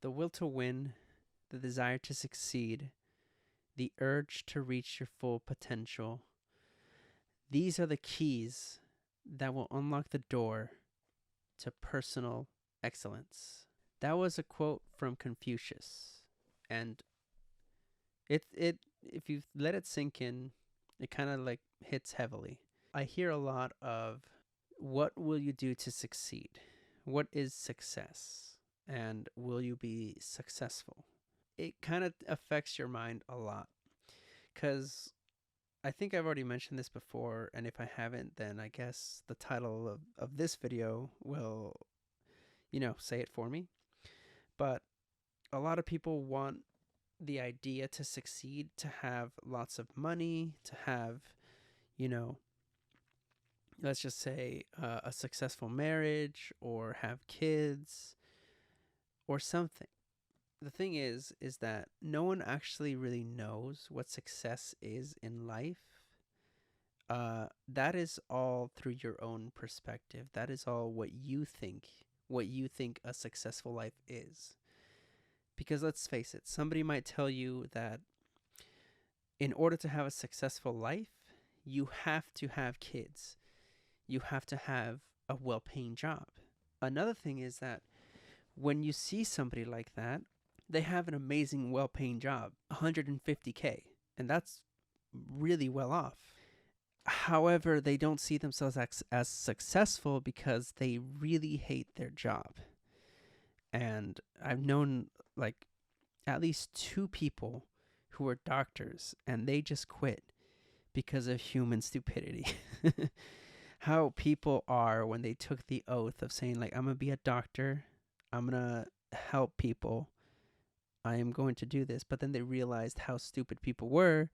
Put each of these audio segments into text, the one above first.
The will to win, the desire to succeed, the urge to reach your full potential. These are the keys that will unlock the door to personal excellence. That was a quote from Confucius. And it if you let it sink in, it kind of like hits heavily. I hear a lot of what will you do to succeed? What is success? And will you be successful? It kind of affects your mind a lot because I think I've already mentioned this before, and if I haven't, then I guess the title of this video will, say it for me. But a lot of people want the idea to succeed, to have lots of money, to have, you know, let's just say a successful marriage or have kids or something. The thing is that no one actually really knows what success is in life. That is all through your own perspective. That is all what you think a successful life is. Because let's face it, somebody might tell you that in order to have a successful life, you have to have kids. You have to have a well paying job. Another thing is that when you see somebody like that, they have an amazing, well paying job, 150K, and that's really well off. However, they don't see themselves as successful because they really hate their job. And I've known like at least 2 people who are doctors and they just quit because of human stupidity. How people are when they took the oath of saying, like, I'm going to be a doctor, I'm going to help people, I am going to do this. But then they realized how stupid people were.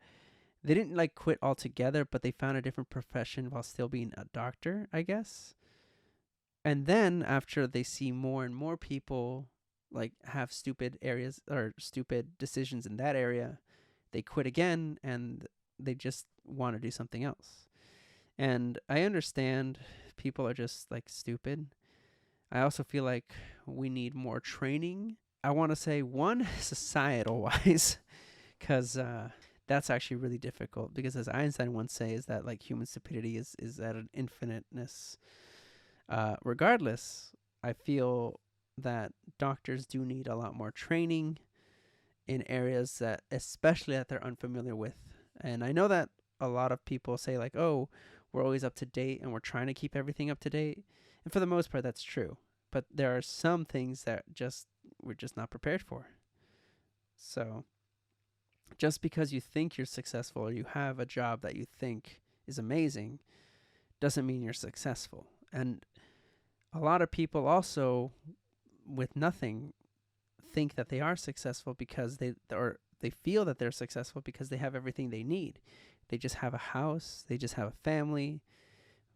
They didn't like quit altogether, but they found a different profession while still being a doctor, I guess. And then after they see more and more people like have stupid areas or stupid decisions in that area, they quit again and they just want to do something else. And I understand people are just like stupid. I also feel like we need more training. I want to say one, societal wise, because that's actually really difficult. Because as Einstein once said, is that like human stupidity is at an infiniteness. Regardless, I feel that doctors do need a lot more training in areas that, especially that they're unfamiliar with. And I know that a lot of people say like, oh, we're always up to date and we're trying to keep everything up to date. And for the most part, that's true. But there are some things that we're just not prepared for. So just because you think you're successful or you have a job that you think is amazing doesn't mean you're successful. And a lot of people also with nothing think that they are successful because they feel that they're successful because they have everything they need. They just have a house, they just have a family,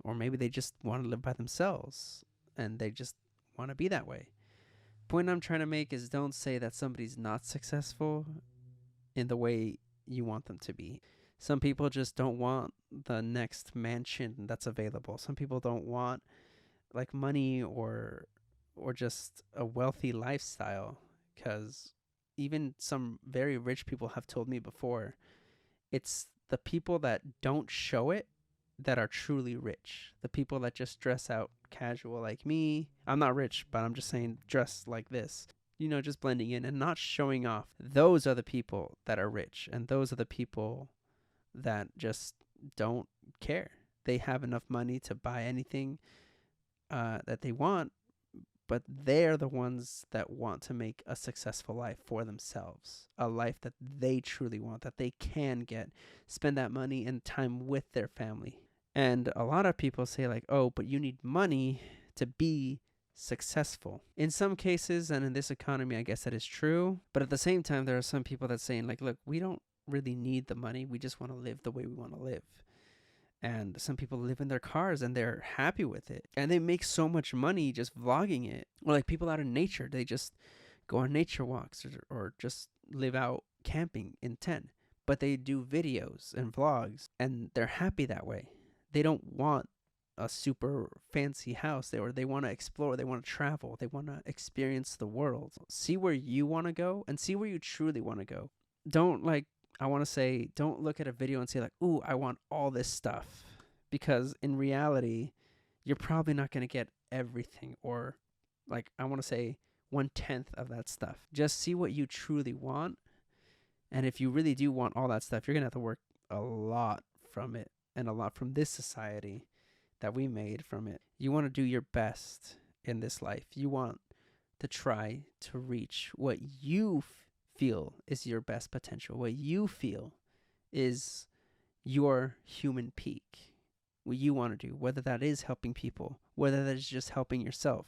or maybe they just want to live by themselves and they just want to be that way. Point I'm trying to make is don't say that somebody's not successful in the way you want them to be. Some people just don't want the next mansion that's available. Some people don't want like money or just a wealthy lifestyle, because even some very rich people have told me before, it's the people that don't show it that are truly rich. The people that just dress out casual like me. I'm not rich, but I'm just saying dress like this. Just blending in and not showing off. Those are the people that are rich, and those are the people that just don't care. They have enough money to buy anything that they want, but they're the ones that want to make a successful life for themselves, a life that they truly want, that they can get, spend that money and time with their family. And a lot of people say like, oh, but you need money to be successful. In some cases, and in this economy, I guess that is true. But at the same time, there are some people that saying like, look, we don't really need the money. We just want to live the way we want to live. And some people live in their cars and they're happy with it. And they make so much money just vlogging it. Or like people out in nature, they just go on nature walks or just live out camping in tent. But they do videos and vlogs and they're happy that way. They don't want a super fancy house, they want to explore, they want to travel, they want to experience the world. See where you want to go and see where you truly want to go. Don't like I want to say don't look at a video and say like, "Ooh, I want all this stuff." Because in reality, you're probably not going to get everything, or like I want to say 1/10 of that stuff. Just see what you truly want. And if you really do want all that stuff, you're going to have to work a lot from it, and a lot from this society that we made from it. You want to do your best in this life. You want to try to reach what you feel is your best potential, what you feel is your human peak, what you want to do, whether that is helping people, whether that is just helping yourself.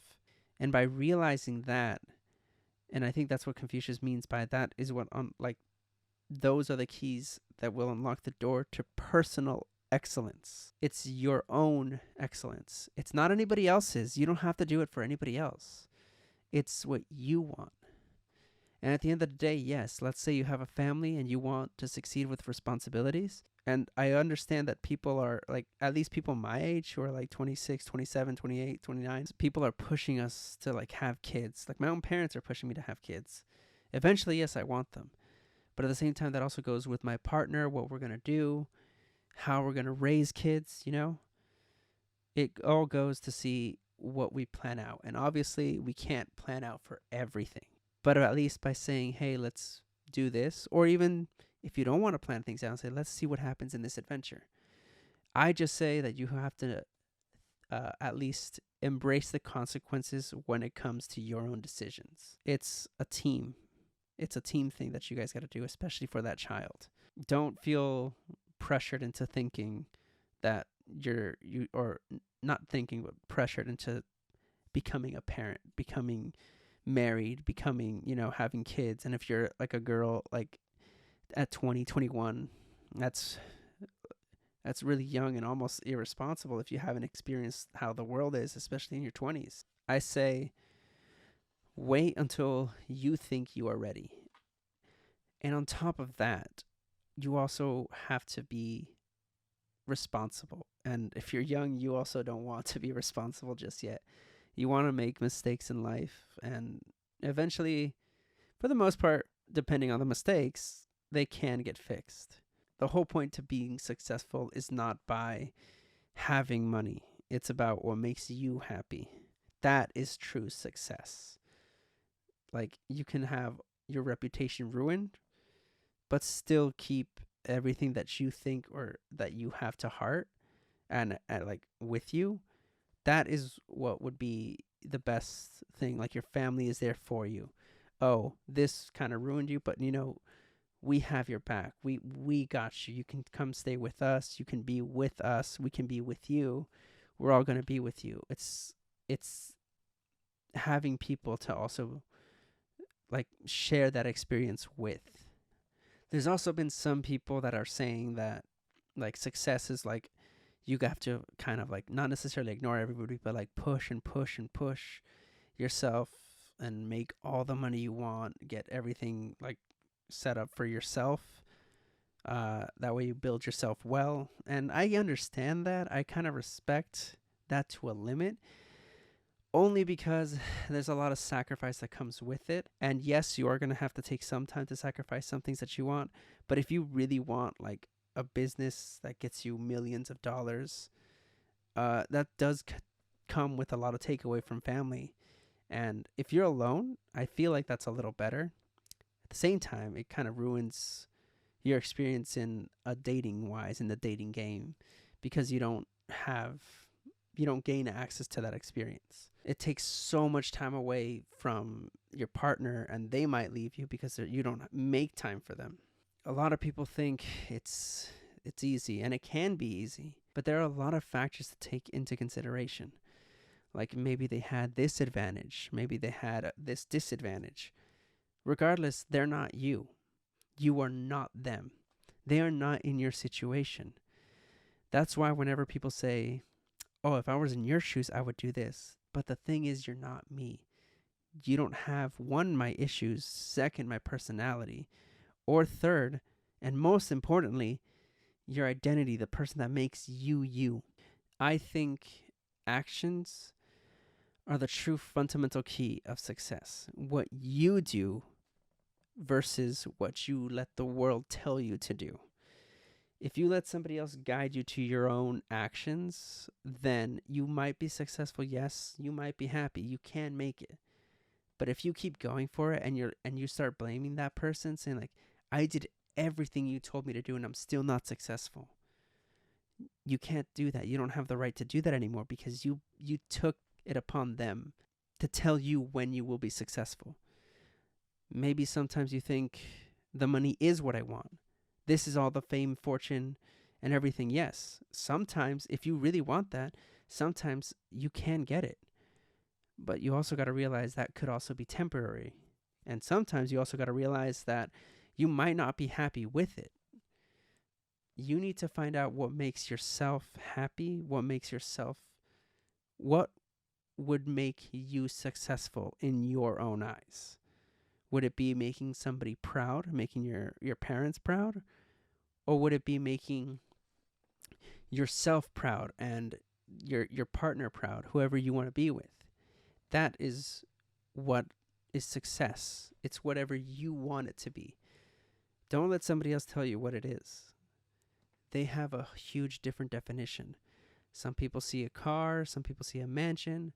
And by realizing that, and I think that's what Confucius means by that, is what those are the keys that will unlock the door to personal excellence. It's your own excellence. It's not anybody else's. You don't have to do it for anybody else. It's what you want. And at the end of the day, yes, let's say you have a family and you want to succeed with responsibilities. And I understand that people are like, at least people my age who are like 26, 27, 28, 29, people are pushing us to like have kids. Like my own parents are pushing me to have kids. Eventually, yes, I want them. But at the same time, that also goes with my partner, what we're going to do, how we're going to raise kids, you know? It all goes to see what we plan out. And obviously, we can't plan out for everything. But at least by saying, hey, let's do this, or even if you don't want to plan things out, say, let's see what happens in this adventure. I just say that you have to at least embrace the consequences when it comes to your own decisions. It's a team. It's a team thing that you guys got to do, especially for that child. Don't feel pressured into thinking that not thinking, but pressured into becoming a parent, becoming married, becoming, having kids. And if you're like a girl, like at 20, 21, that's really young and almost irresponsible if you haven't experienced how the world is, especially in your 20s. I say, wait until you think you are ready. And on top of that, you also have to be responsible. And if you're young, you also don't want to be responsible just yet. You want to make mistakes in life, and eventually, for the most part, depending on the mistakes, they can get fixed. The whole point to being successful is not by having money. It's about what makes you happy. That is true success. Like, you can have your reputation ruined, but still keep everything that you think or that you have to heart and like with you. That is what would be the best thing. Like, your family is there for you. Oh, this kind of ruined you, but we have your back. We got you. You can come stay with us. You can be with us. We can be with you. We're all going to be with you. It's having people to also like share that experience with. There's also been some people that are saying that like success is like you have to kind of like not necessarily ignore everybody, but like push and push and push yourself and make all the money you want, get everything like set up for yourself. That way you build yourself well. And I understand that. I kind of respect that to a limit, only because there's a lot of sacrifice that comes with it. And yes, you are going to have to take some time to sacrifice some things that you want. But if you really want like a business that gets you millions of dollars, that does come with a lot of takeaway from family. And if you're alone, I feel like that's a little better. At the same time, it kind of ruins your experience in a dating wise in the dating game, because you don't gain access to that experience. It takes so much time away from your partner, and they might leave you because you don't make time for them. A lot of people think it's easy, and it can be easy, but there are a lot of factors to take into consideration. Like maybe they had this advantage, maybe they had this disadvantage. Regardless, they're not you. You are not them. They are not in your situation. That's why whenever people say, oh, if I was in your shoes, I would do this. But the thing is, you're not me. You don't have, one, my issues, second, my personality, or third, and most importantly, your identity, the person that makes you you. I think actions are the true fundamental key of success. What you do versus what you let the world tell you to do. If you let somebody else guide you to your own actions, then you might be successful. Yes, you might be happy. You can make it. But if you keep going for it and you start blaming that person, saying like, I did everything you told me to do and I'm still not successful. You can't do that. You don't have the right to do that anymore because you took it upon them to tell you when you will be successful. Maybe sometimes you think the money is what I want. This is all the fame, fortune, and everything. Yes, sometimes if you really want that, sometimes you can get it. But you also got to realize that could also be temporary. And sometimes you also got to realize that you might not be happy with it. You need to find out what makes yourself happy, what would make you successful in your own eyes. Would it be making somebody proud, making your parents proud? Or would it be making yourself proud and your partner proud, whoever you want to be with? That is what is success. It's whatever you want it to be. Don't let somebody else tell you what it is. They have a huge different definition. Some people see a car, some people see a mansion,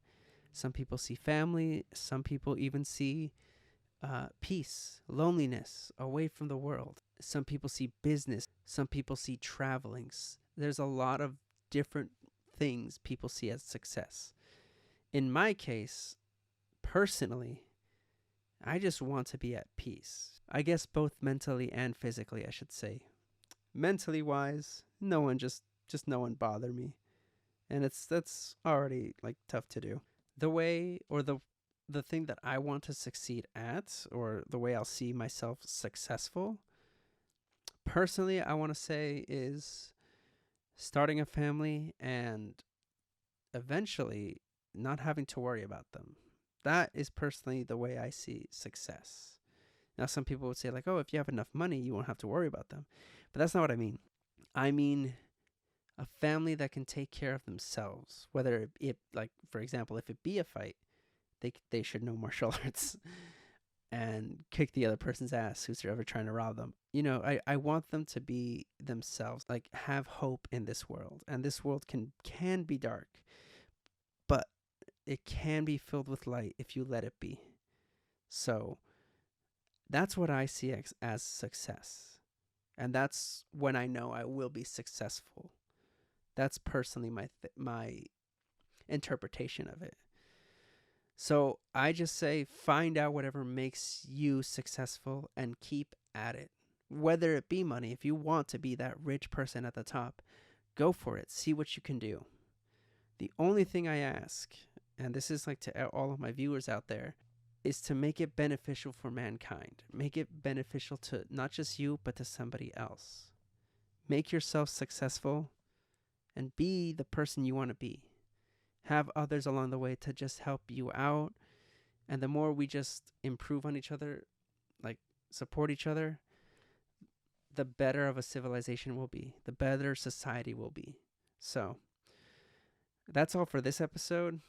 some people see family, some people even see peace, loneliness, away from the world. Some people see business, some people see traveling. There's a lot of different things people see as success. In my case, personally, I just want to be at peace. I guess both mentally and physically, I should say. Mentally wise, no one bother me. And that's already like tough to do. The way or the thing that I want to succeed at, or the way I'll see myself successful, personally, I want to say is starting a family and eventually not having to worry about them. That is personally the way I see success. Now, some people would say like, oh, if you have enough money, you won't have to worry about them. But that's not what I mean. I mean a family that can take care of themselves. Whether it like, for example, if it be a fight, they should know martial arts and kick the other person's ass who's ever trying to rob them. You know, I want them to be themselves, like have hope in this world. And this world can be dark, but it can be filled with light if you let it be. So that's what I see as success. And that's when I know I will be successful. That's personally my interpretation of it. So I just say find out whatever makes you successful and keep at it. Whether it be money, if you want to be that rich person at the top, go for it. See what you can do. The only thing I ask, and this is like to all of my viewers out there, is to make it beneficial for mankind. Make it beneficial to not just you, but to somebody else. Make yourself successful and be the person you want to be. Have others along the way to just help you out. And the more we just improve on each other, like support each other, the better of a civilization will be, the better society will be. So that's all for this episode.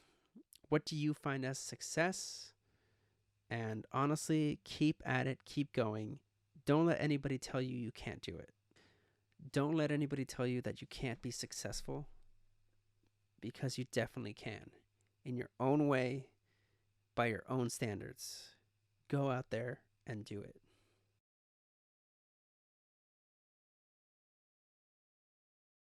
What do you find as success? And honestly, keep at it, keep going. Don't let anybody tell you you can't do it. Don't let anybody tell you that you can't be successful, because you definitely can. In your own way, by your own standards. Go out there and do it.